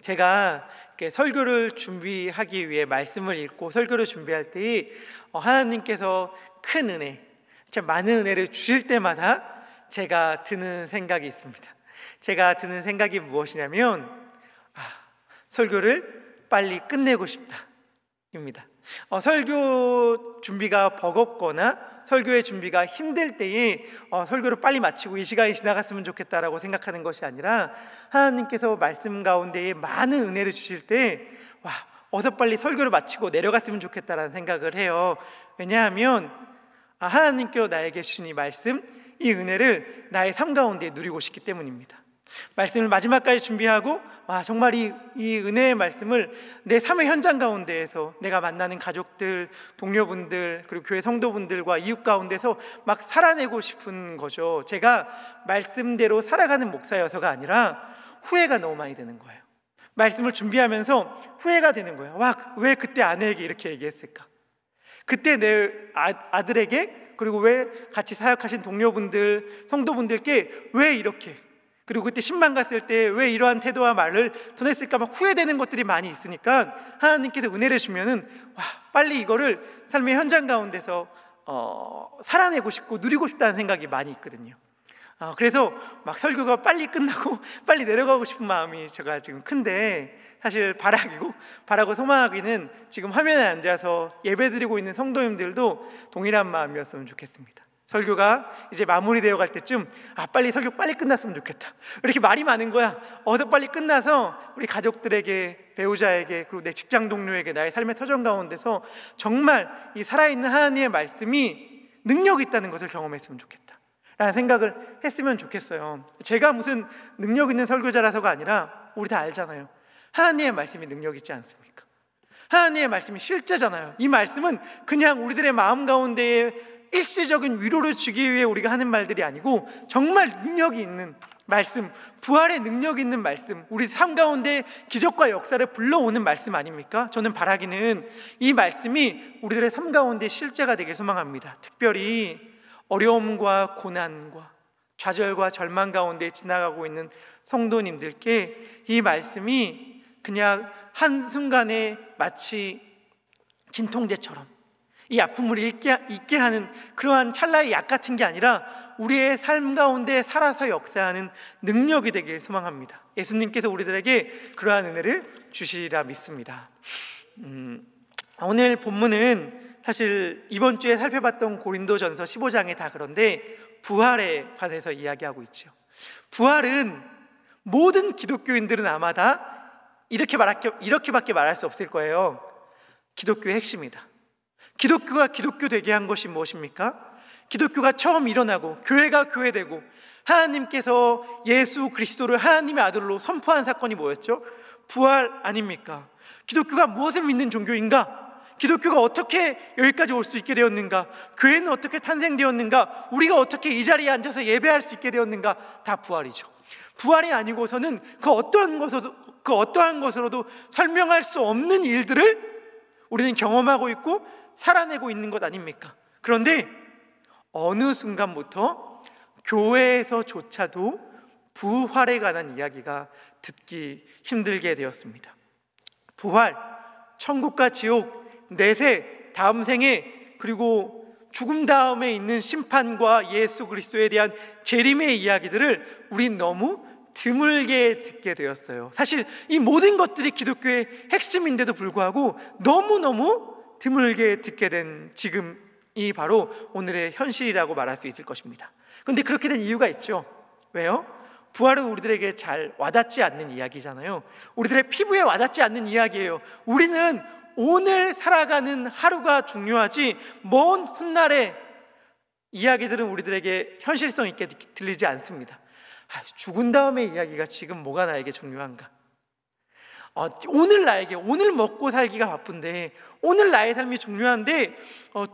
제가 이렇게 설교를 준비하기 위해 말씀을 읽고 설교를 준비할 때 하나님께서 큰 은혜, 참 많은 은혜를 주실 때마다 제가 드는 생각이 있습니다. 제가 드는 생각이 무엇이냐면 설교를 빨리 끝내고 싶다 입니다. 설교 준비가 버겁거나 설교의 준비가 힘들 때에 설교를 빨리 마치고 이 시간이 지나갔으면 좋겠다라고 생각하는 것이 아니라 하나님께서 말씀 가운데에 많은 은혜를 주실 때 어서 빨리 설교를 마치고 내려갔으면 좋겠다라는 생각을 해요. 왜냐하면 하나님께서 나에게 주신 이 말씀, 이 은혜를 나의 삶 가운데 누리고 싶기 때문입니다. 말씀을 마지막까지 준비하고 정말 이 은혜의 말씀을 내 삶의 현장 가운데에서 내가 만나는 가족들, 동료분들, 그리고 교회 성도분들과 이웃 가운데서 막 살아내고 싶은 거죠. 제가 말씀대로 살아가는 목사여서가 아니라 후회가 너무 많이 되는 거예요. 말씀을 준비하면서 후회가 되는 거예요. 왜 그때 아내에게 이렇게 얘기했을까? 그때 내 아들에게, 그리고 왜 같이 사역하신 동료분들, 성도분들께 왜 이렇게, 그리고 그때 신방 갔을 때 왜 이러한 태도와 말을 전했을까 막 후회되는 것들이 많이 있으니까 하나님께서 은혜를 주면은 빨리 이거를 삶의 현장 가운데서 살아내고 싶고 누리고 싶다는 생각이 많이 있거든요. 그래서 막 설교가 빨리 끝나고 빨리 내려가고 싶은 마음이 제가 지금 큰데, 사실 바라고 소망하기는 지금 화면에 앉아서 예배드리고 있는 성도님들도 동일한 마음이었으면 좋겠습니다. 설교가 이제 마무리되어 갈 때쯤 빨리 설교 빨리 끝났으면 좋겠다, 이렇게 말이 많은 거야. 어서 빨리 끝나서 우리 가족들에게, 배우자에게, 그리고 내 직장 동료에게 나의 삶의 터전 가운데서 정말 이 살아있는 하나님의 말씀이 능력이 있다는 것을 경험했으면 좋겠다 라는 생각을 했으면 좋겠어요. 제가 무슨 능력 있는 설교자라서가 아니라 우리 다 알잖아요. 하나님의 말씀이 능력 있지 않습니까? 하나님의 말씀이 실제잖아요. 이 말씀은 그냥 우리들의 마음 가운데에 일시적인 위로를 주기 위해 우리가 하는 말들이 아니고 정말 능력이 있는 말씀, 부활의 능력이 있는 말씀, 우리 삶 가운데 기적과 역사를 불러오는 말씀 아닙니까? 저는 바라기는 이 말씀이 우리들의 삶 가운데 실제가 되길 소망합니다. 특별히 어려움과 고난과 좌절과 절망 가운데 지나가고 있는 성도님들께 이 말씀이 그냥 한순간에 마치 진통제처럼 이 아픔을 잊게 하는 그러한 찰나의 약 같은 게 아니라 우리의 삶 가운데 살아서 역사하는 능력이 되길 소망합니다. 예수님께서 우리들에게 그러한 은혜를 주시리라 믿습니다. 오늘 본문은 사실 이번 주에 살펴봤던 고린도전서 15장에 다 그런데 부활에 관해서 이야기하고 있죠. 부활은 모든 기독교인들은 아마 다 이렇게밖에 말할 수 없을 거예요. 기독교의 핵심이다. 기독교가 기독교 되게 한 것이 무엇입니까? 기독교가 처음 일어나고 교회가 교회되고 하나님께서 예수 그리스도를 하나님의 아들로 선포한 사건이 뭐였죠? 부활 아닙니까? 기독교가 무엇을 믿는 종교인가? 기독교가 어떻게 여기까지 올 수 있게 되었는가? 교회는 어떻게 탄생되었는가? 우리가 어떻게 이 자리에 앉아서 예배할 수 있게 되었는가? 다 부활이죠. 부활이 아니고서는 그 어떠한 것으로도 설명할 수 없는 일들을 우리는 경험하고 있고 살아내고 있는 것 아닙니까? 그런데 어느 순간부터 교회에서조차도 부활에 관한 이야기가 듣기 힘들게 되었습니다. 부활, 천국과 지옥, 내세, 다음 생에, 그리고 죽음 다음에 있는 심판과 예수 그리스도에 대한 재림의 이야기들을 우린 너무 드물게 듣게 되었어요. 사실 이 모든 것들이 기독교의 핵심인데도 불구하고 너무너무 드물게 듣게 된 지금이 바로 오늘의 현실이라고 말할 수 있을 것입니다. 그런데 그렇게 된 이유가 있죠. 왜요? 부활은 우리들에게 잘 와닿지 않는 이야기잖아요. 우리들의 피부에 와닿지 않는 이야기예요. 우리는 오늘 살아가는 하루가 중요하지 먼 훗날의 이야기들은 우리들에게 현실성 있게 들리지 않습니다. 죽은 다음의 이야기가 지금 뭐가 나에게 중요한가? 오늘 먹고 살기가 바쁜데, 오늘 나의 삶이 중요한데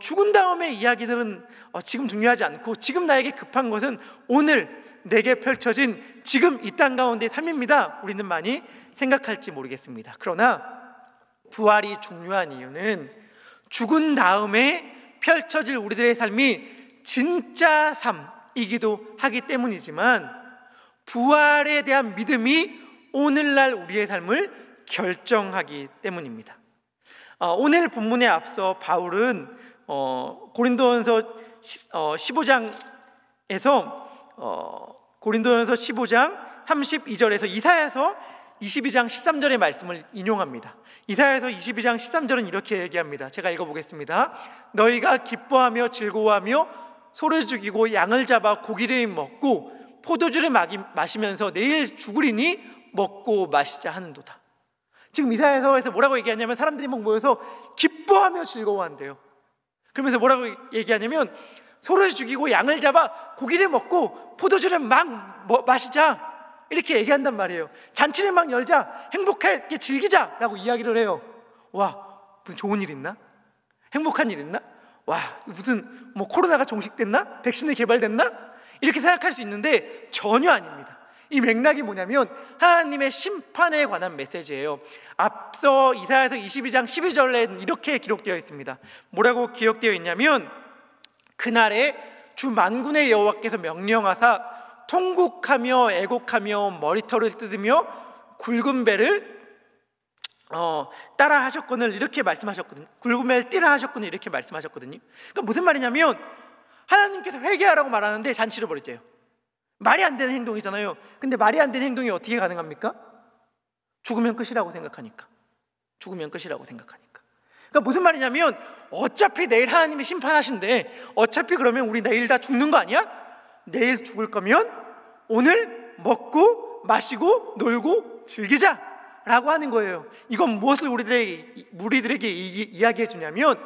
죽은 다음의 이야기들은 지금 중요하지 않고, 지금 나에게 급한 것은 오늘 내게 펼쳐진 지금 이 땅 가운데의 삶입니다. 우리는 많이 생각할지 모르겠습니다. 그러나 부활이 중요한 이유는 죽은 다음에 펼쳐질 우리들의 삶이 진짜 삶이기도 하기 때문이지만, 부활에 대한 믿음이 오늘날 우리의 삶을 결정하기 때문입니다. 오늘 본문에 앞서 바울은 고린도전서 15장에서 고린도전서 15장 32절에서 이사야서 22장 13절의 말씀을 인용합니다. 이사야서 22장 13절은 이렇게 얘기합니다. 제가 읽어보겠습니다. 너희가 기뻐하며 즐거워하며 소를 죽이고 양을 잡아 고기를 먹고 포도주를 마시면서 내일 죽으리니 먹고 마시자 하는도다. 지금 이사야서에서 뭐라고 얘기하냐면 사람들이 막 모여서 기뻐하며 즐거워한대요. 그러면서 뭐라고 얘기하냐면 소를 죽이고 양을 잡아 고기를 먹고 포도주를 막 마시자 이렇게 얘기한단 말이에요. 잔치를 막 열자, 행복하게 즐기자라고 이야기를 해요. 와, 무슨 좋은 일 있나? 행복한 일 있나? 와, 무슨 코로나가 종식됐나? 백신이 개발됐나? 이렇게 생각할 수 있는데 전혀 아닙니다. 이 맥락이 뭐냐면 하나님의 심판에 관한 메시지예요. 앞서 이사야서 22장 12절에 이렇게 기록되어 있습니다. 뭐라고 기록되어 있냐면 그날에 주 만군의 여호와께서 명령하사 통곡하며 애곡하며 머리털을 뜯으며 굵은 배를 따라 하셨거늘 이렇게 말씀하셨거든요. 굵은 배를 띠라 하셨거늘 이렇게 말씀하셨거든요. 그러니까 무슨 말이냐면 하나님께서 회개하라고 말하는데 잔치를 벌이세요. 말이 안 되는 행동이잖아요. 근데 말이 안 되는 행동이 어떻게 가능합니까? 죽으면 끝이라고 생각하니까. 그러니까 무슨 말이냐면 어차피 내일 하나님이 심판하신대. 어차피 그러면 우리 내일 다 죽는 거 아니야? 내일 죽을 거면 오늘 먹고 마시고 놀고 즐기자라고 하는 거예요. 이건 무엇을 우리들에게 이야기해 주냐면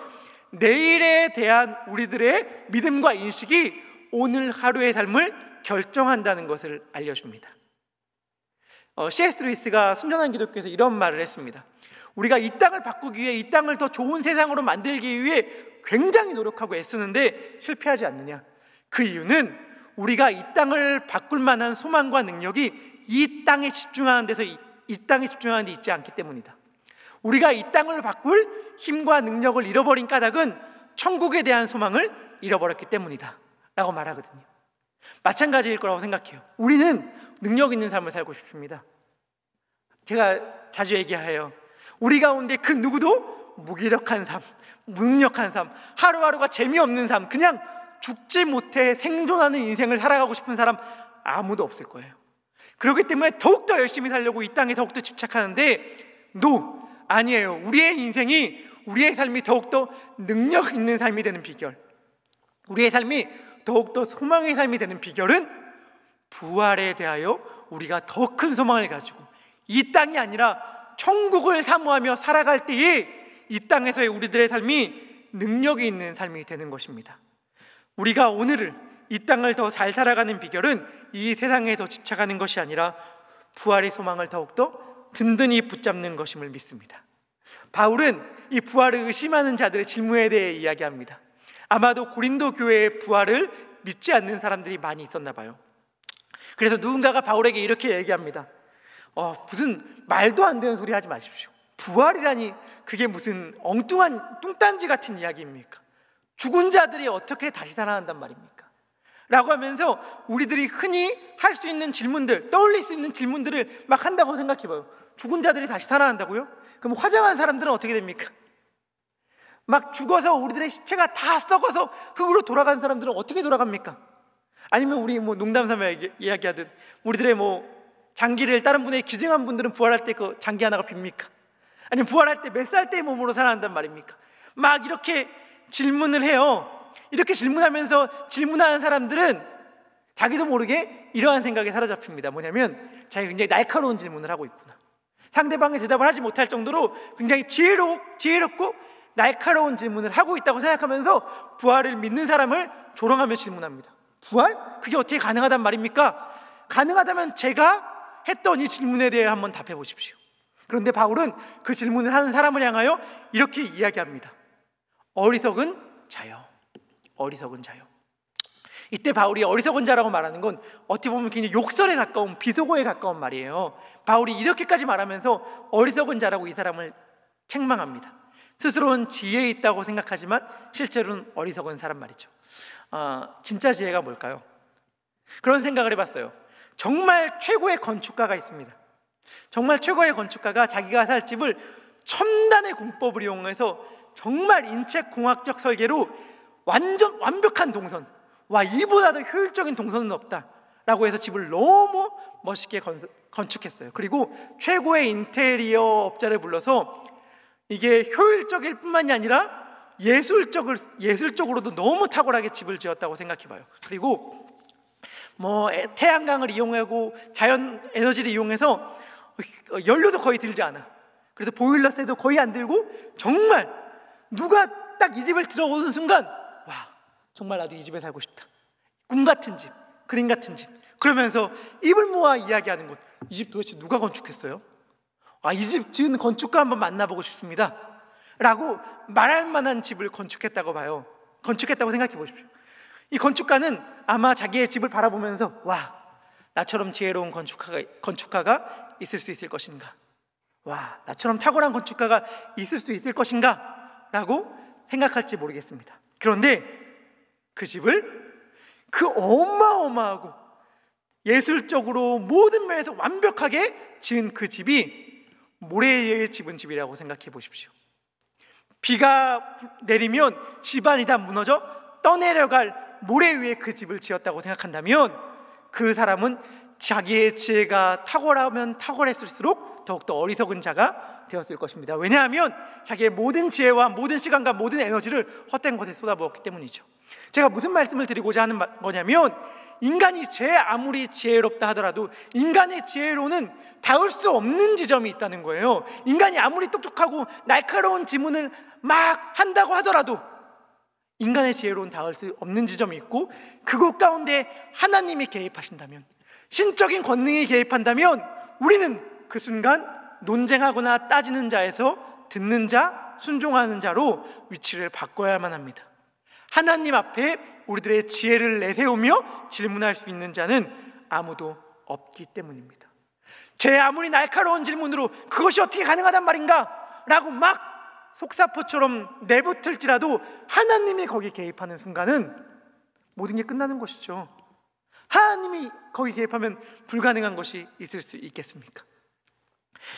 내일에 대한 우리들의 믿음과 인식이 오늘 하루의 삶을 결정한다는 것을 알려줍니다. C.S. 루이스가 순전한 기독교에서 이런 말을 했습니다. 우리가 이 땅을 바꾸기 위해 이 땅을 더 좋은 세상으로 만들기 위해 굉장히 노력하고 애쓰는데 실패하지 않느냐. 그 이유는 우리가 이 땅을 바꿀 만한 소망과 능력이 이 땅에 집중하는 데 있지 않기 때문이다. 우리가 이 땅을 바꿀 힘과 능력을 잃어버린 까닭은 천국에 대한 소망을 잃어버렸기 때문이다 라고 말하거든요. 마찬가지일 거라고 생각해요. 우리는 능력 있는 삶을 살고 싶습니다. 제가 자주 얘기해요. 우리 가운데 그 누구도 무기력한 삶, 무능력한 삶, 하루하루가 재미없는 삶, 그냥 죽지 못해 생존하는 인생을 살아가고 싶은 사람 아무도 없을 거예요. 그렇기 때문에 더욱더 열심히 살려고 이 땅에 더욱더 집착하는데 아니에요. 우리의 인생이, 우리의 삶이 더욱더 능력 있는 삶이 되는 비결, 우리의 삶이 더욱더 소망의 삶이 되는 비결은 부활에 대하여 우리가 더 큰 소망을 가지고 이 땅이 아니라 천국을 사모하며 살아갈 때에 이 땅에서의 우리들의 삶이 능력이 있는 삶이 되는 것입니다. 우리가 오늘을, 이 땅을 더 잘 살아가는 비결은 이 세상에 더 집착하는 것이 아니라 부활의 소망을 더욱더 든든히 붙잡는 것임을 믿습니다. 바울은 이 부활을 의심하는 자들의 질문에 대해 이야기합니다. 아마도 고린도 교회의 부활을 믿지 않는 사람들이 많이 있었나 봐요. 그래서 누군가가 바울에게 이렇게 얘기합니다. 무슨 말도 안 되는 소리 하지 마십시오. 부활이라니 그게 무슨 엉뚱한 뚱딴지 같은 이야기입니까? 죽은 자들이 어떻게 다시 살아난단 말입니까? 라고 하면서 우리들이 흔히 할 수 있는 질문들, 떠올릴 수 있는 질문들을 막 한다고 생각해봐요. 죽은 자들이 다시 살아난다고요? 그럼 화장한 사람들은 어떻게 됩니까? 막 죽어서 우리들의 시체가 다 썩어서 흙으로 돌아간 사람들은 어떻게 돌아갑니까? 아니면 우리 농담 삼아 이야기하듯 우리들의 장기를 다른 분의 기증한 분들은 부활할 때 그 장기 하나가 빕니까? 아니면 부활할 때 몇 살 때의 몸으로 살아난단 말입니까? 막 이렇게 질문을 해요. 이렇게 질문하면서 질문하는 사람들은 자기도 모르게 이러한 생각에 사로잡힙니다. 뭐냐면 자기가 굉장히 날카로운 질문을 하고 있구나. 상대방의 대답을 하지 못할 정도로 굉장히 지혜롭고 날카로운 질문을 하고 있다고 생각하면서 부활을 믿는 사람을 조롱하며 질문합니다. 부활? 그게 어떻게 가능하단 말입니까? 가능하다면 제가 했던 이 질문에 대해 한번 답해 보십시오. 그런데 바울은 그 질문을 하는 사람을 향하여 이렇게 이야기합니다. 어리석은 자요. 이때 바울이 어리석은 자라고 말하는 건 어떻게 보면 굉장히 욕설에 가까운, 비속어에 가까운 말이에요. 바울이 이렇게까지 말하면서 어리석은 자라고 이 사람을 책망합니다. 스스로는 지혜 있다고 생각하지만 실제로는 어리석은 사람 말이죠. 진짜 지혜가 뭘까요? 그런 생각을 해봤어요. 정말 최고의 건축가가 있습니다. 정말 최고의 건축가가 자기가 살 집을 첨단의 공법을 이용해서 정말 인체공학적 설계로 완전 완벽한 동선, 와, 이보다 더 효율적인 동선은 없다 라고 해서 집을 너무 멋있게 건축했어요. 그리고 최고의 인테리어 업자를 불러서 이게 효율적일 뿐만이 아니라 예술적으로도 너무 탁월하게 집을 지었다고 생각해봐요. 그리고 태양광을 이용하고 자연 에너지를 이용해서 연료도 거의 들지 않아. 그래서 보일러세도 거의 안 들고, 정말 누가 딱 이 집을 들어오는 순간, 와, 정말 나도 이 집에 살고 싶다, 꿈 같은 집, 그림 같은 집. 그러면서 입을 모아 이야기하는 것, 이 집 도대체 누가 건축했어요? 이 집 지은 건축가 한번 만나보고 싶습니다 라고 말할 만한 집을 건축했다고 봐요. 건축했다고 생각해 보십시오. 이 건축가는 아마 자기의 집을 바라보면서, 와, 나처럼 지혜로운 건축가가 있을 수 있을 것인가, 와, 나처럼 탁월한 건축가가 있을 수 있을 것인가 라고 생각할지 모르겠습니다. 그런데 그 집을, 그 어마어마하고 예술적으로 모든 면에서 완벽하게 지은 그 집이 모래 위에 지은 집이라고 생각해 보십시오. 비가 내리면 집안이 다 무너져 떠내려갈 모래 위에 그 집을 지었다고 생각한다면, 그 사람은 자기의 지혜가 탁월하면 탁월했을수록 더욱더 어리석은 자가 되었을 것입니다. 왜냐하면 자기의 모든 지혜와 모든 시간과 모든 에너지를 헛된 것에 쏟아부었기 때문이죠. 제가 무슨 말씀을 드리고자 하는 거냐면, 인간이 아무리 지혜롭다 하더라도 인간의 지혜로는 닿을 수 없는 지점이 있다는 거예요. 인간이 아무리 똑똑하고 날카로운 지문을 막 한다고 하더라도 인간의 지혜로는 닿을 수 없는 지점이 있고, 그곳 가운데 하나님이 개입하신다면, 신적인 권능이 개입한다면, 우리는 그 순간 논쟁하거나 따지는 자에서 듣는 자, 순종하는 자로 위치를 바꿔야만 합니다. 하나님 앞에 우리들의 지혜를 내세우며 질문할 수 있는 자는 아무도 없기 때문입니다. 제 아무리 날카로운 질문으로 그것이 어떻게 가능하단 말인가 라고 막 속사포처럼 내붙을지라도 하나님이 거기 개입하는 순간은 모든 게 끝나는 것이죠. 하나님이 거기 개입하면 불가능한 것이 있을 수 있겠습니까?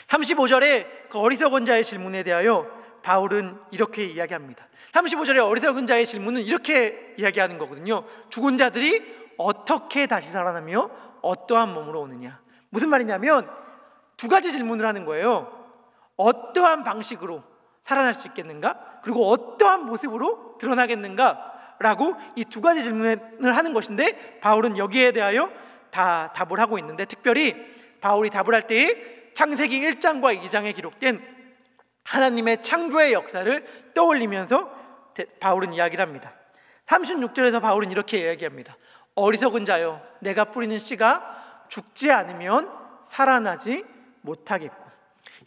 35절에 그 어리석은 자의 질문에 대하여 바울은 이렇게 이야기합니다. 35절에 어리석은 자의 질문은 이렇게 이야기하는 거거든요. 죽은 자들이 어떻게 다시 살아나며 어떠한 몸으로 오느냐. 무슨 말이냐면 두 가지 질문을 하는 거예요. 어떠한 방식으로 살아날 수 있겠는가? 그리고 어떠한 모습으로 드러나겠는가? 라고 이 두 가지 질문을 하는 것인데, 바울은 여기에 대하여 다 답을 하고 있는데, 특별히 바울이 답을 할 때에 창세기 1장과 2장에 기록된 하나님의 창조의 역사를 떠올리면서 바울은 이야기를 합니다. 36절에서 바울은 이렇게 이야기합니다. 어리석은 자여, 내가 뿌리는 씨가 죽지 않으면 살아나지 못하겠고.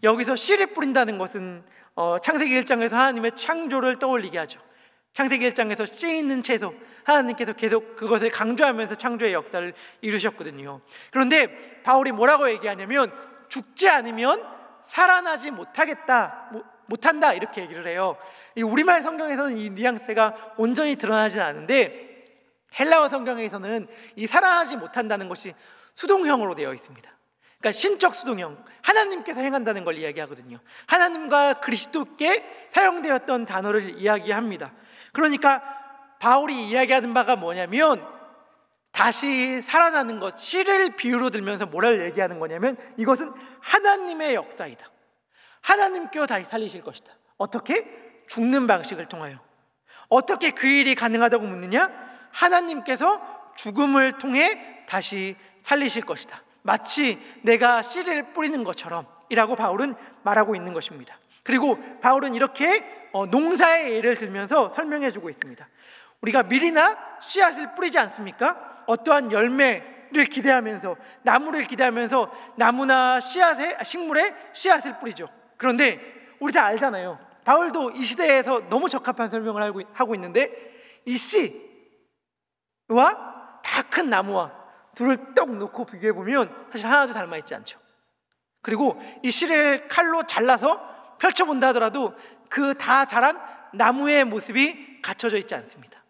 여기서 씨를 뿌린다는 것은 창세기 1장에서 하나님의 창조를 떠올리게 하죠. 창세기 1장에서 씨 있는 채소, 하나님께서 계속 그것을 강조하면서 창조의 역사를 이루셨거든요. 그런데 바울이 뭐라고 얘기하냐면, 죽지 않으면 살아나지 못한다 이렇게 얘기를 해요. 이 우리말 성경에서는 이 뉘앙스가 온전히 드러나지 않은데, 헬라어 성경에서는 이 살아나지 못한다는 것이 수동형으로 되어 있습니다. 그러니까 신적 수동형, 하나님께서 행한다는 걸 이야기하거든요. 하나님과 그리스도께 사용되었던 단어를 이야기합니다. 그러니까 바울이 이야기하는 바가 뭐냐면, 다시 살아나는 것, 씨를 비유로 들면서 뭐를 얘기하는 거냐면, 이것은 하나님의 역사이다. 하나님께서 다시 살리실 것이다. 어떻게? 죽는 방식을 통하여. 어떻게 그 일이 가능하다고 묻느냐? 하나님께서 죽음을 통해 다시 살리실 것이다. 마치 내가 씨를 뿌리는 것처럼 이라고 바울은 말하고 있는 것입니다. 그리고 바울은 이렇게 농사의 예를 들면서 설명해 주고 있습니다. 우리가 밀이나 씨앗을 뿌리지 않습니까? 어떠한 열매를 기대하면서, 나무를 기대하면서 나무나 식물에 씨앗을 뿌리죠. 그런데 우리 다 알잖아요. 바울도 이 시대에서 너무 적합한 설명을 하고 있는데, 이 씨와 다 큰 나무와 둘을 떡 놓고 비교해보면 사실 하나도 닮아있지 않죠. 그리고 이 씨를 칼로 잘라서 펼쳐본다 하더라도 그 다 자란 나무의 모습이 갖춰져 있지 않습니다.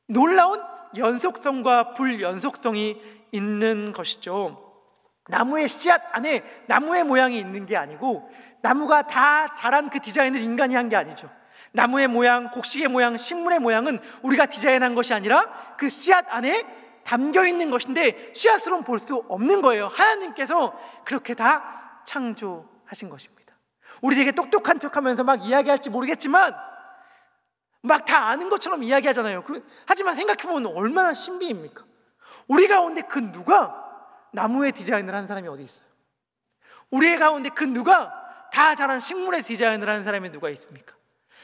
놀라운 연속성과 불연속성이 있는 것이죠. 나무의 씨앗 안에 나무의 모양이 있는 게 아니고, 나무가 다 자란 그 디자인을 인간이 한 게 아니죠. 나무의 모양, 곡식의 모양, 식물의 모양은 우리가 디자인한 것이 아니라 그 씨앗 안에 담겨 있는 것인데, 씨앗으로는 볼 수 없는 거예요. 하나님께서 그렇게 다 창조하신 것입니다. 우리 되게 똑똑한 척하면서 막 이야기할지 모르겠지만 막 다 아는 것처럼 이야기하잖아요. 하지만 생각해보면 얼마나 신비입니까? 우리 가운데 그 누가 나무의 디자인을 한 사람이 어디 있어요? 우리 가운데 그 누가 다 자란 식물의 디자인을 하는 사람이 누가 있습니까?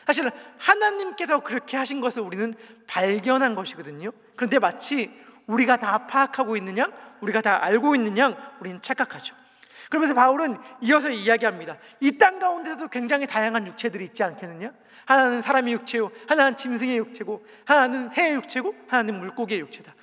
사실 하나님께서 그렇게 하신 것을 우리는 발견한 것이거든요. 그런데 마치 우리가 다 파악하고 있는 양, 우리가 다 알고 있는 양 우리는 착각하죠. 그러면서 바울은 이어서 이야기합니다. 이 땅 가운데서도 굉장히 다양한 육체들이 있지 않겠느냐? 하나는 사람의 육체요, 하나는 짐승의 육체고, 하나는 새의 육체고, 하나는 물고기의 육체다.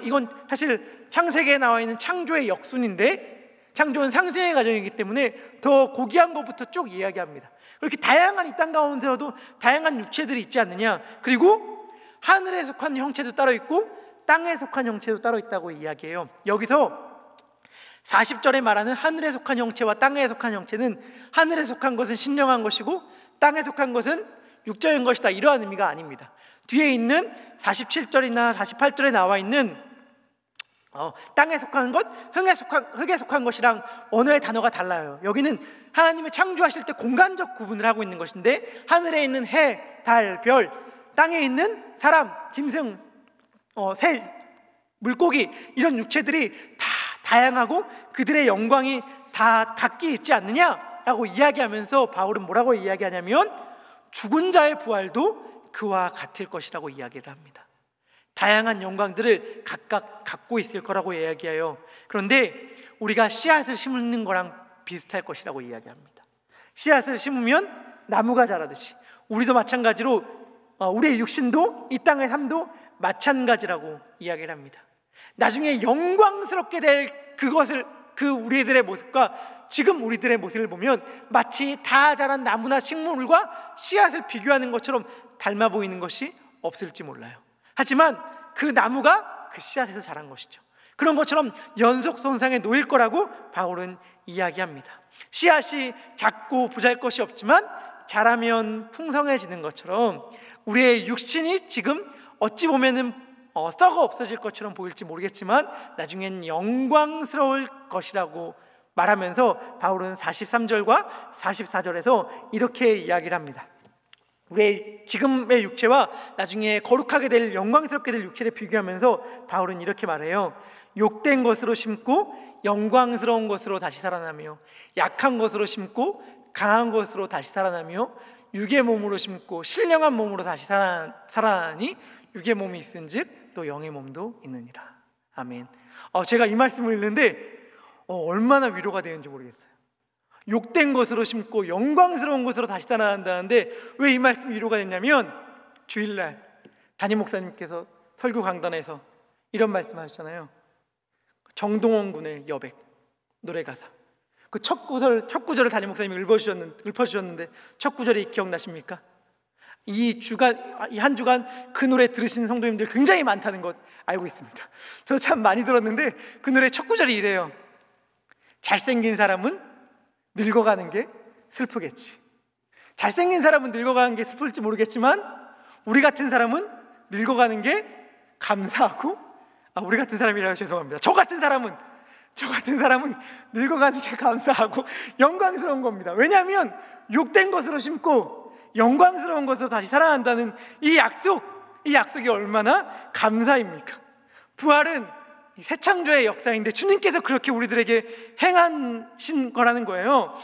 이건 사실 창세기에 나와 있는 창조의 역순인데, 창조는 상생의 과정이기 때문에 더 고귀한 것부터 쭉 이야기합니다. 그렇게 다양한 이 땅 가운데서도 다양한 육체들이 있지 않느냐? 그리고 하늘에 속한 형체도 따로 있고 땅에 속한 형체도 따로 있다고 이야기해요. 여기서 40절에 말하는 하늘에 속한 형체와 땅에 속한 형체는, 하늘에 속한 것은 신령한 것이고 땅에 속한 것은 육적인 것이다, 이러한 의미가 아닙니다. 뒤에 있는 47절이나 48절에 나와 있는 땅에 속한 것, 흙에 속한 것이랑 언어의 단어가 달라요. 여기는 하나님이 창조하실 때 공간적 구분을 하고 있는 것인데, 하늘에 있는 해, 달, 별, 땅에 있는 사람, 짐승, 새, 물고기, 이런 육체들이 다 다양하고 그들의 영광이 다 각기 있지 않느냐라고 이야기하면서 바울은 뭐라고 이야기하냐면, 죽은 자의 부활도 그와 같을 것이라고 이야기를 합니다. 다양한 영광들을 각각 갖고 있을 거라고 이야기해요. 그런데 우리가 씨앗을 심는 거랑 비슷할 것이라고 이야기합니다. 씨앗을 심으면 나무가 자라듯이 우리도 마찬가지로 우리의 육신도, 이 땅의 삶도 마찬가지라고 이야기를 합니다. 나중에 영광스럽게 될 그 우리들의 모습과 지금 우리들의 모습을 보면 마치 다 자란 나무나 식물과 씨앗을 비교하는 것처럼 닮아 보이는 것이 없을지 몰라요. 하지만 그 나무가 그 씨앗에서 자란 것이죠. 그런 것처럼 연속 손상에 놓일 거라고 바울은 이야기합니다. 씨앗이 작고 보잘것이 없지만 자라면 풍성해지는 것처럼 우리의 육신이 지금 어찌 보면은 썩어 없어질 것처럼 보일지 모르겠지만 나중엔 영광스러울 것이라고 말하면서 바울은 43절과 44절에서 이렇게 이야기를 합니다. 우리의 지금의 육체와 나중에 거룩하게 될, 영광스럽게 될 육체를 비교하면서 바울은 이렇게 말해요. 욕된 것으로 심고 영광스러운 것으로 다시 살아나며, 약한 것으로 심고 강한 것으로 다시 살아나며, 육의 몸으로 심고 신령한 몸으로 다시 살아나니 육의 몸이 있은즉 또 영의 몸도 있느니라. 아멘. 제가 이 말씀을 읽는데 얼마나 위로가 되는지 모르겠어요. 욕된 것으로 심고 영광스러운 것으로 다시 살아난다는데 왜 이 말씀이 위로가 됐냐면, 주일날 담임 목사님께서 설교 강단에서 이런 말씀하셨잖아요. 정동원 군의 여백 노래 가사, 그 첫 구절을 담임 목사님이 읊어주셨는데 첫 구절이 기억나십니까? 이 한 주간 그 노래 들으시는 성도님들 굉장히 많다는 것 알고 있습니다. 저 참 많이 들었는데 그 노래 첫 구절이 이래요. 잘생긴 사람은 늙어가는 게 슬프겠지. 잘생긴 사람은 늙어가는 게 슬플지 모르겠지만 우리 같은 사람은 늙어가는 게 감사하고, 우리 같은 사람이라서 죄송합니다. 저 같은 사람은 늙어가는 게 감사하고 영광스러운 겁니다. 왜냐하면 욕된 것으로 심고 영광스러운 것으로 다시 살아난다는 이 약속이 얼마나 감사입니까? 부활은 새 창조의 역사인데 주님께서 그렇게 우리들에게 행하신 거라는 거예요.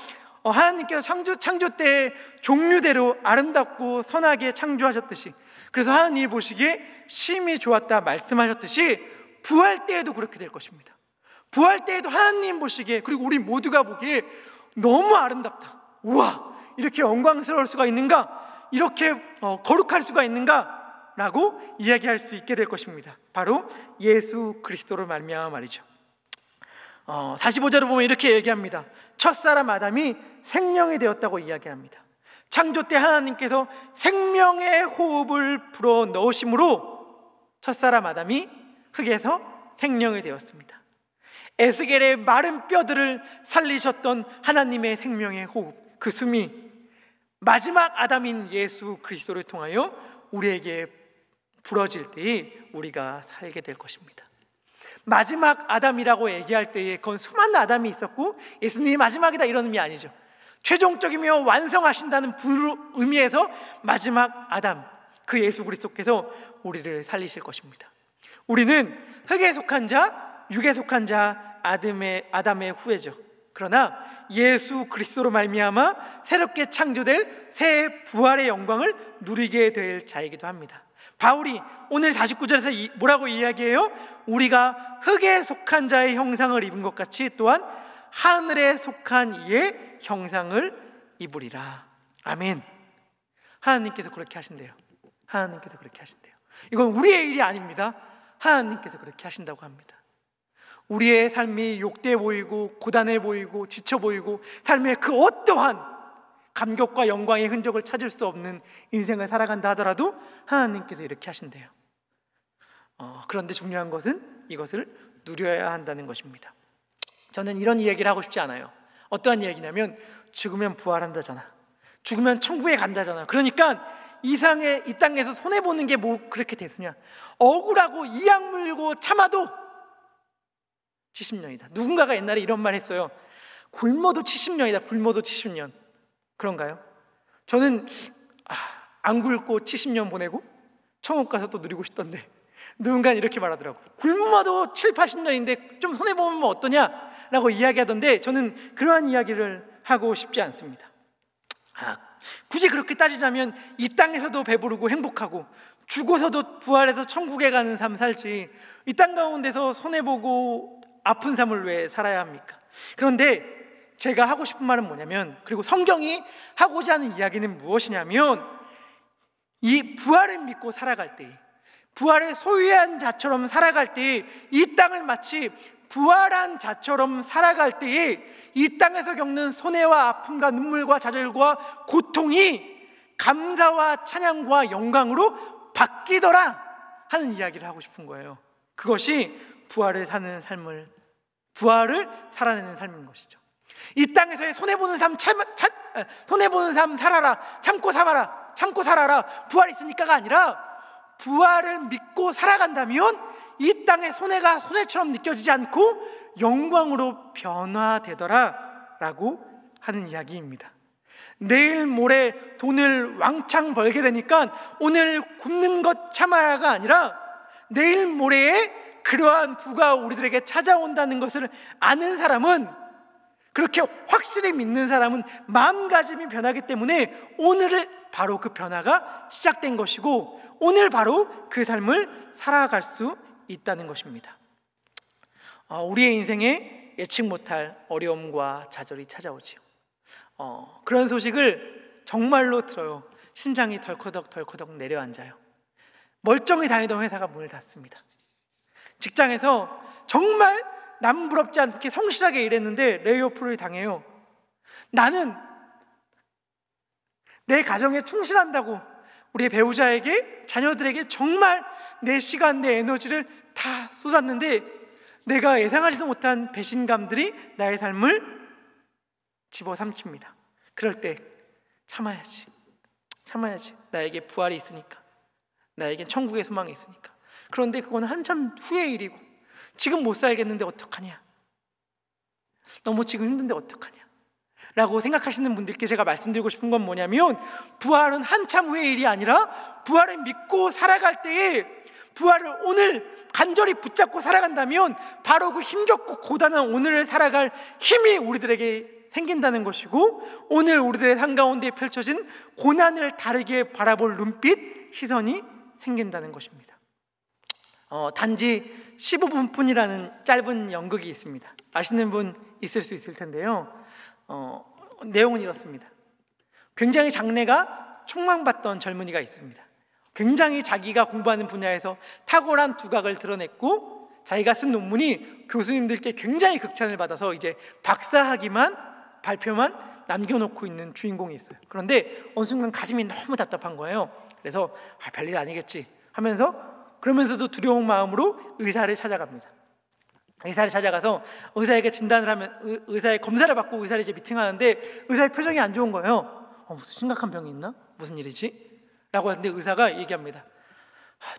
하나님께서 창조 때 종류대로 아름답고 선하게 창조하셨듯이, 그래서 하나님이 보시기에 심히 좋았다 말씀하셨듯이 부활 때에도 그렇게 될 것입니다. 부활 때에도 하나님 보시기에, 그리고 우리 모두가 보기에 너무 아름답다, 우와 이렇게 영광스러울 수가 있는가, 이렇게 거룩할 수가 있는가 라고 이야기할 수 있게 될 것입니다. 바로 예수 그리스도로 말미암아 말이죠. 45절을 보면 이렇게 얘기합니다. 첫사람 아담이 생명이 되었다고 이야기합니다. 창조 때 하나님께서 생명의 호흡을 불어 넣으심으로 첫사람 아담이 흙에서 생명이 되었습니다. 에스겔의 마른 뼈들을 살리셨던 하나님의 생명의 호흡, 그 숨이 마지막 아담인 예수 그리스도를 통하여 우리에게 불어질 때에 우리가 살게 될 것입니다. 마지막 아담이라고 얘기할 때에 그건 수많은 아담이 있었고 예수님이 마지막이다 이런 의미 아니죠. 최종적이며 완성하신다는 의미에서 마지막 아담, 그 예수 그리스도께서 우리를 살리실 것입니다. 우리는 흙에 속한 자, 육에 속한 자, 아담의 후예죠. 그러나 예수 그리스도로 말미암아 새롭게 창조될 새 부활의 영광을 누리게 될 자이기도 합니다. 바울이 오늘 49절에서 뭐라고 이야기해요? 우리가 흙에 속한 자의 형상을 입은 것 같이 또한 하늘에 속한 이의 형상을 입으리라. 아멘. 하나님께서 그렇게 하신대요. 하나님께서 그렇게 하신대요. 이건 우리의 일이 아닙니다. 하나님께서 그렇게 하신다고 합니다. 우리의 삶이 욕돼 보이고 고단해 보이고 지쳐 보이고 삶의 그 어떠한 감격과 영광의 흔적을 찾을 수 없는 인생을 살아간다 하더라도 하나님께서 이렇게 하신대요. 그런데 중요한 것은 이것을 누려야 한다는 것입니다. 저는 이런 이야기를 하고 싶지 않아요. 어떠한 이야기냐면 죽으면 부활한다잖아, 죽으면 천국에 간다잖아. 그러니까 이 땅에서 손해보는 게 뭐 그렇게 됐으냐, 억울하고 이악 물고 참아도 70년이다. 누군가가 옛날에 이런 말 했어요. 굶어도 70년이다. 굶어도 70년. 그런가요? 저는 안 굶고 70년 보내고 천국 가서 또 누리고 싶던데 누군가는 이렇게 말하더라고. 굶어도 7, 80년인데 좀 손해보면 어떠냐? 라고 이야기하던데 저는 그러한 이야기를 하고 싶지 않습니다. 굳이 그렇게 따지자면 이 땅에서도 배부르고 행복하고 죽어서도 부활해서 천국에 가는 삶 살지 이 땅 가운데서 손해보고 아픈 삶을 왜 살아야 합니까? 그런데 제가 하고 싶은 말은 뭐냐면, 그리고 성경이 하고자 하는 이야기는 무엇이냐면, 이 부활을 믿고 살아갈 때, 부활을 소유한 자처럼 살아갈 때, 이 땅을 마치 부활한 자처럼 살아갈 때에 이 땅에서 겪는 손해와 아픔과 눈물과 좌절과 고통이 감사와 찬양과 영광으로 바뀌더라 하는 이야기를 하고 싶은 거예요. 그것이 부활을 살아내는 삶인 것이죠. 이 땅에서의 손해보는 삶 살아라, 참고 살아라, 부활이 있으니까가 아니라 부활을 믿고 살아간다면 이 땅의 손해가 손해처럼 느껴지지 않고 영광으로 변화되더라 라고 하는 이야기입니다. 내일 모레 돈을 왕창 벌게 되니까 오늘 굶는 것 참아라가 아니라 내일 모레에 그러한 부가 우리들에게 찾아온다는 것을 아는 사람은, 그렇게 확실히 믿는 사람은 마음가짐이 변하기 때문에 오늘을 바로 그 변화가 시작된 것이고 오늘 바로 그 삶을 살아갈 수 있다는 것입니다. 우리의 인생에 예측 못할 어려움과 좌절이 찾아오지요. 그런 소식을 정말로 들어요. 심장이 덜커덕 내려앉아요. 멀쩡히 다니던 회사가 문을 닫습니다. 직장에서 정말 남 부럽지 않게 성실하게 일했는데 레이오프를 당해요. 나는 내 가정에 충실한다고 우리 배우자에게, 자녀들에게 정말 내 시간, 내 에너지를 다 쏟았는데 내가 예상하지도 못한 배신감들이 나의 삶을 집어삼킵니다. 그럴 때 참아야지. 나에게 부활이 있으니까, 나에겐 천국의 소망이 있으니까. 그런데 그건 한참 후의 일이고 지금 못 살겠는데 어떡하냐, 너무 지금 힘든데 어떡하냐 라고 생각하시는 분들께 제가 말씀드리고 싶은 건 뭐냐면, 부활은 한참 후의 일이 아니라 부활을 믿고 살아갈 때에, 부활을 오늘 간절히 붙잡고 살아간다면 바로 그 힘겹고 고단한 오늘을 살아갈 힘이 우리들에게 생긴다는 것이고, 오늘 우리들의 한가운데 펼쳐진 고난을 다르게 바라볼 눈빛, 시선이 생긴다는 것입니다. 단지 15분 뿐이라는 짧은 연극이 있습니다. 아시는 분 있을 수 있을 텐데요. 내용은 이렇습니다. 굉장히 장래가 촉망받던 젊은이가 있습니다. 굉장히 자기가 공부하는 분야에서 탁월한 두각을 드러냈고 자기가 쓴 논문이 교수님들께 굉장히 극찬을 받아서 이제 발표만 남겨놓고 있는 주인공이 있어요. 그런데 어느 순간 가슴이 너무 답답한 거예요. 그래서 별일 아니겠지 하면서, 그러면서도 두려운 마음으로 의사를 찾아갑니다. 의사를 찾아가서 의사에게 진단을 하면 의사의 검사를 받고 의사를 이제 미팅하는데 의사의 표정이 안 좋은 거예요. 무슨 심각한 병이 있나? 무슨 일이지? 라고 하는데 의사가 얘기합니다.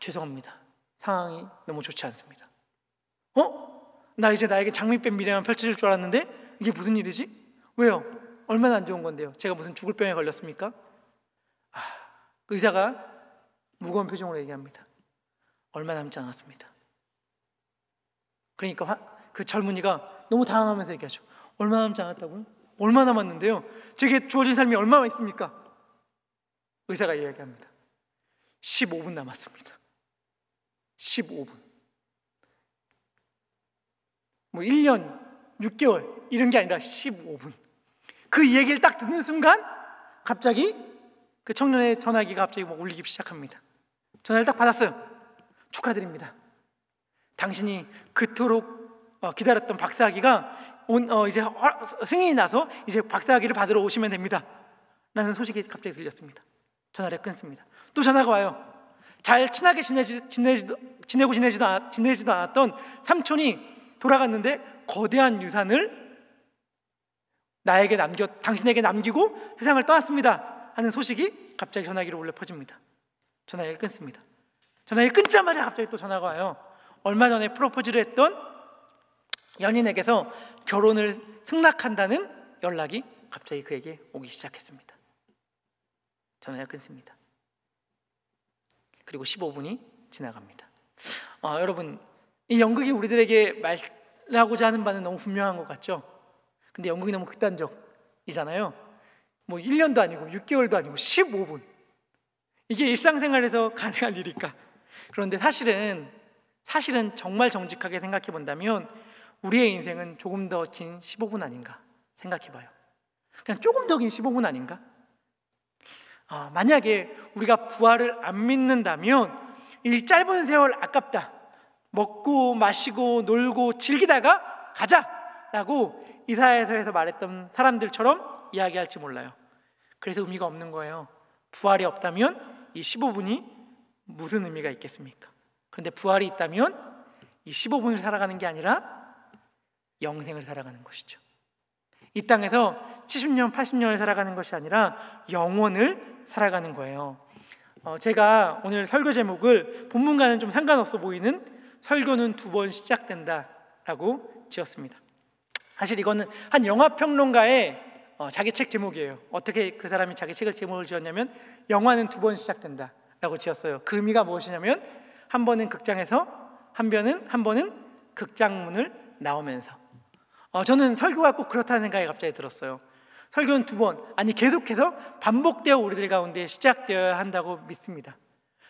죄송합니다. 상황이 너무 좋지 않습니다. 나 이제 나에게 장밋빛 미래만 펼쳐질 줄 알았는데 이게 무슨 일이지? 왜요? 얼마나 안 좋은 건데요? 제가 무슨 죽을 병에 걸렸습니까? 의사가 무거운 표정으로 얘기합니다. 얼마 남지 않았습니다. 그러니까 그 젊은이가 너무 당황하면서 얘기하죠. 얼마 남지 않았다고요? 얼마 남았는데요? 제게 주어진 삶이 얼마나 있습니까? 의사가 이야기합니다. 15분 남았습니다. 15분. 1년, 6개월 이런 게 아니라 15분. 그 얘기를 딱 듣는 순간 갑자기 그 청년의 전화기가 갑자기 울리기 시작합니다. 전화를 딱 받았어요. 축하드립니다. 당신이 그토록 기다렸던 박사학위가 이제 승인이 나서 이제 박사학위를 받으러 오시면 됩니다. 라는 소식이 갑자기 들렸습니다. 전화를 끊습니다. 또 전화가 와요. 잘 친하게 지내지도 않았던 삼촌이 돌아갔는데 거대한 유산을 당신에게 남기고 세상을 떠났습니다 하는 소식이 갑자기 전화기로 울려 퍼집니다. 전화기를 끊습니다. 전화기를 끊자마자 갑자기 또 전화가 와요. 얼마 전에 프로포즈를 했던 연인에게서 결혼을 승낙한다는 연락이 갑자기 그에게 오기 시작했습니다. 전화기를 끊습니다. 그리고 15분이 지나갑니다. 여러분, 이 연극이 우리들에게 말하고자 하는 바는 너무 분명한 것 같죠? 근데 연극이 너무 극단적이잖아요. 1년도 아니고 6개월도 아니고 15분. 이게 일상생활에서 가능한 일일까? 그런데 사실은 정말 정직하게 생각해 본다면 우리의 인생은 조금 더 긴 15분 아닌가 생각해 봐요. 그냥 조금 더 긴 15분 아닌가? 만약에 우리가 부활을 안 믿는다면 이 짧은 세월 아깝다, 먹고 마시고 놀고 즐기다가 가자라고 이사야서에서 말했던 사람들처럼 이야기할지 몰라요. 그래서 의미가 없는 거예요. 부활이 없다면 이 15분이 무슨 의미가 있겠습니까? 그런데 부활이 있다면 이 15분을 살아가는 게 아니라 영생을 살아가는 것이죠. 이 땅에서 70년, 80년을 살아가는 것이 아니라 영원을 살아가는 거예요. 제가 오늘 설교 제목을 본문과는 좀 상관없어 보이는 설교는 2번 시작된다라고 지었습니다. 사실 이거는 한 영화평론가의 자기 책 제목이에요. 어떻게 그 사람이 자기 책을 제목을 지었냐면 영화는 2번 시작된다라고 지었어요. 그 의미가 무엇이냐면 한 번은 극장에서 한 번은 극장문을 나오면서. 저는 설교가 꼭 그렇다는 생각이 갑자기 들었어요. 설교는 2번, 아니 계속해서 반복되어 우리들 가운데 시작되어야 한다고 믿습니다.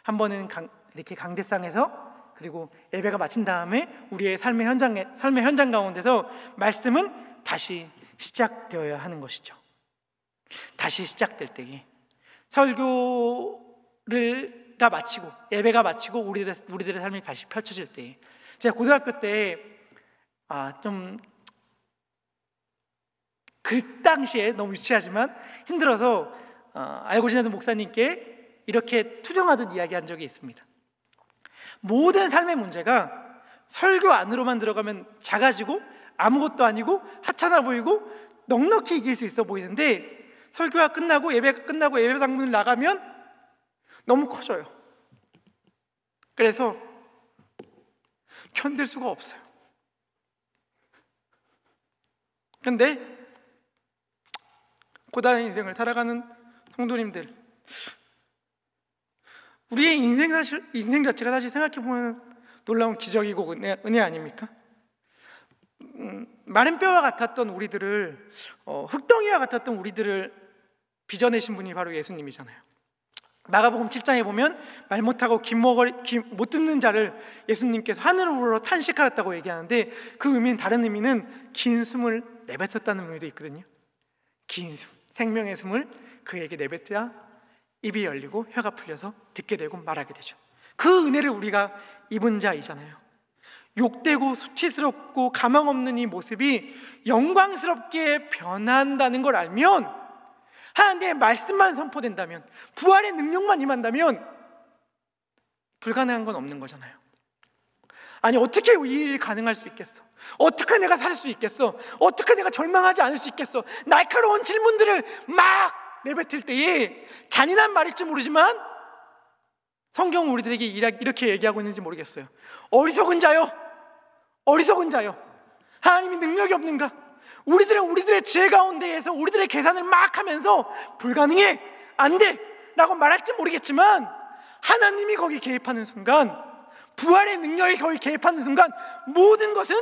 한 번은 이렇게 강대상에서, 그리고 예배가 마친 다음에 우리의 삶의 현장 가운데서 말씀은 다시 시작되어야 하는 것이죠. 다시 시작될 때에 설교가 마치고 예배가 마치고 우리들의 삶이 다시 펼쳐질 때에, 제가 고등학교 때 좀 그 당시에 너무 유치하지만 힘들어서 알고 지내던 목사님께 이렇게 투정하듯 이야기한 적이 있습니다. 모든 삶의 문제가 설교 안으로만 들어가면 작아지고 아무것도 아니고 하찮아 보이고 넉넉히 이길 수 있어 보이는데 설교가 끝나고 예배가 끝나고 예배당문을 나가면 너무 커져요. 그래서 견딜 수가 없어요. 근데 고단한 인생을 살아가는 성도님들, 우리의 인생 자체가 사실 생각해보면 놀라운 기적이고 은혜 아닙니까? 마른 뼈와 같았던 우리들을, 흙덩이와 같았던 우리들을 빚어내신 분이 바로 예수님이잖아요. 마가복음 7장에 보면 말 못하고 못 듣는 자를 예수님께서 하늘을 우러러 탄식하였다고 얘기하는데, 그 의미는, 다른 의미는 긴 숨을 내뱉었다는 의미도 있거든요. 긴 숨, 생명의 숨을 그에게 내뱉어야 입이 열리고 혀가 풀려서 듣게 되고 말하게 되죠. 그 은혜를 우리가 입은 자이잖아요. 욕되고 수치스럽고 가망 없는 이 모습이 영광스럽게 변한다는 걸 알면, 하나님의 말씀만 선포된다면, 부활의 능력만 임한다면 불가능한 건 없는 거잖아요. 아니 어떻게 이 일이 가능할 수 있겠어? 어떻게 내가 살 수 있겠어? 어떻게 내가 절망하지 않을 수 있겠어? 날카로운 질문들을 막 내뱉을 때에 잔인한 말일지 모르지만 성경은 우리들에게 이렇게 얘기하고 있는지 모르겠어요. 어리석은 자요, 어리석은 자요, 하나님이 능력이 없는가? 우리들은 우리들의 지혜 가운데에서 우리들의 계산을 막 하면서 불가능해, 안 돼 라고 말할지 모르겠지만 하나님이 거기 개입하는 순간, 부활의 능력이 거기 개입하는 순간 모든 것은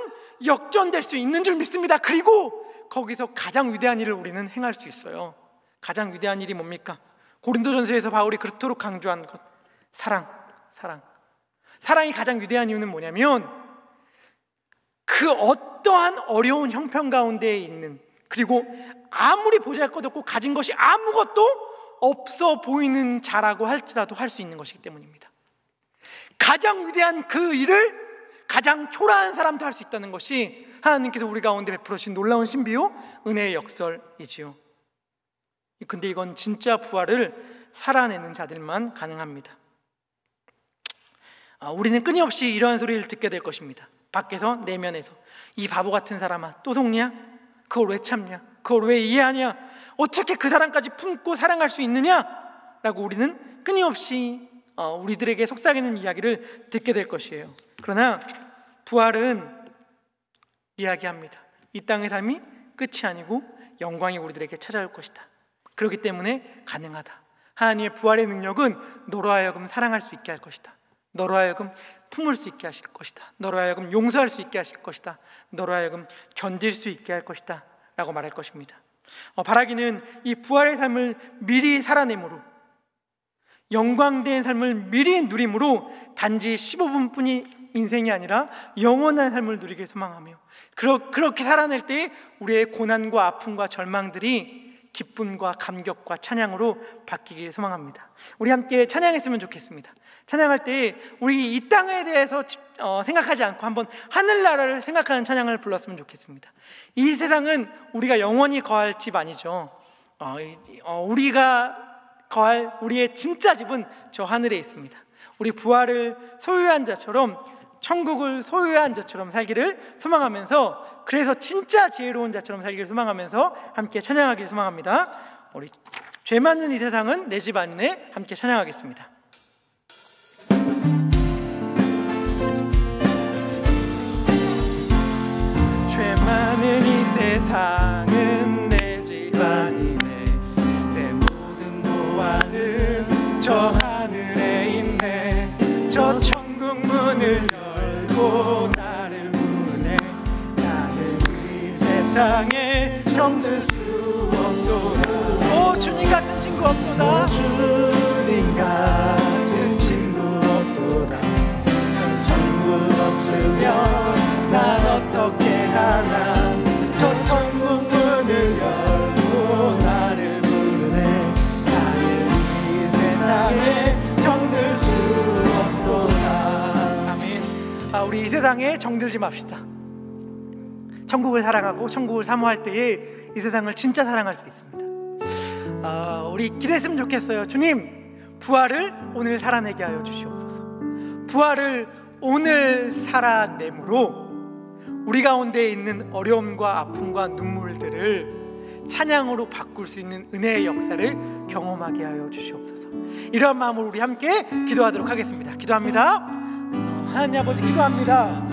역전될 수 있는 줄 믿습니다. 그리고 거기서 가장 위대한 일을 우리는 행할 수 있어요. 가장 위대한 일이 뭡니까? 고린도전서에서 바울이 그토록 강조한 것, 사랑. 사랑이 가장 위대한 이유는 뭐냐면 그 어떠한 어려운 형편 가운데에 있는, 그리고 아무리 보잘것없고 가진 것이 아무것도 없어 보이는 자라고 할지라도 할 수 있는 것이기 때문입니다. 가장 위대한 그 일을 가장 초라한 사람도 할 수 있다는 것이 하나님께서 우리 가운데 베풀어 주신 놀라운 신비요 은혜의 역설이지요. 근데 이건 진짜 부활을 살아내는 자들만 가능합니다. 우리는 끊임없이 이러한 소리를 듣게 될 것입니다. 밖에서, 내면에서. 이 바보 같은 사람아, 또 속냐? 그걸 왜 참냐? 그걸 왜 이해하냐? 어떻게 그 사람까지 품고 사랑할 수 있느냐? 라고 우리는 끊임없이 우리들에게 속삭이는 이야기를 듣게 될 것이에요. 그러나 부활은 이야기합니다. 이 땅의 삶이 끝이 아니고 영광이 우리들에게 찾아올 것이다. 그렇기 때문에 가능하다. 하나님의 부활의 능력은 너로 하여금 사랑할 수 있게 할 것이다. 너로 하여금 품을 수 있게 하실 것이다. 너로 하여금 용서할 수 있게 하실 것이다. 너로 하여금 견딜 수 있게 할 것이다 라고 말할 것입니다. 바라기는 이 부활의 삶을 미리 살아내므로, 영광된 삶을 미리 누림으로 단지 15분뿐인 인생이 아니라 영원한 삶을 누리길 소망하며, 그렇게 살아낼 때 우리의 고난과 아픔과 절망들이 기쁨과 감격과 찬양으로 바뀌길 소망합니다. 우리 함께 찬양했으면 좋겠습니다. 찬양할 때 우리 이 땅에 대해서 생각하지 않고 한번 하늘나라를 생각하는 찬양을 불렀으면 좋겠습니다. 이 세상은 우리가 영원히 거할 집 아니죠. 우리가 거할 우리의 진짜 집은 저 하늘에 있습니다. 우리 부활을 소유한 자처럼, 천국을 소유한 자처럼 살기를 소망하면서, 그래서 진짜 지혜로운 자처럼 살기를 소망하면서 함께 찬양하기를 소망합니다. 우리 죄 많은 이 세상은 내 집 아니네, 함께 찬양하겠습니다. 죄 많은 이 세상은 내 집 아니네, 내 모든 보안은 저 하늘에 있네. 저 천국 문을 열고 나를 부르네. 나는 이 세상에 정들 수 없도다. 오 주님 같은 친구 없도다. 오 주님 같은 친구 없도다. 저 천국 없으면 난 어떻게 하나. 저 천국 문을 열고 나를 부르네. 나는 이 세상에 정들 수 없도다. 아멘. 우리 이 세상에 정들지 맙시다. 천국을 사랑하고 천국을 사모할 때에 이 세상을 진짜 사랑할 수 있습니다. 우리 기도했으면 좋겠어요. 주님, 부활을 오늘 살아내게 하여 주시옵소서. 부활을 오늘 살아내므로 우리 가운데 있는 어려움과 아픔과 눈물들을 찬양으로 바꿀 수 있는 은혜의 역사를 경험하게 하여 주시옵소서. 이러한 마음으로 우리 함께 기도하도록 하겠습니다. 기도합니다. 하나님 아버지, 기도합니다.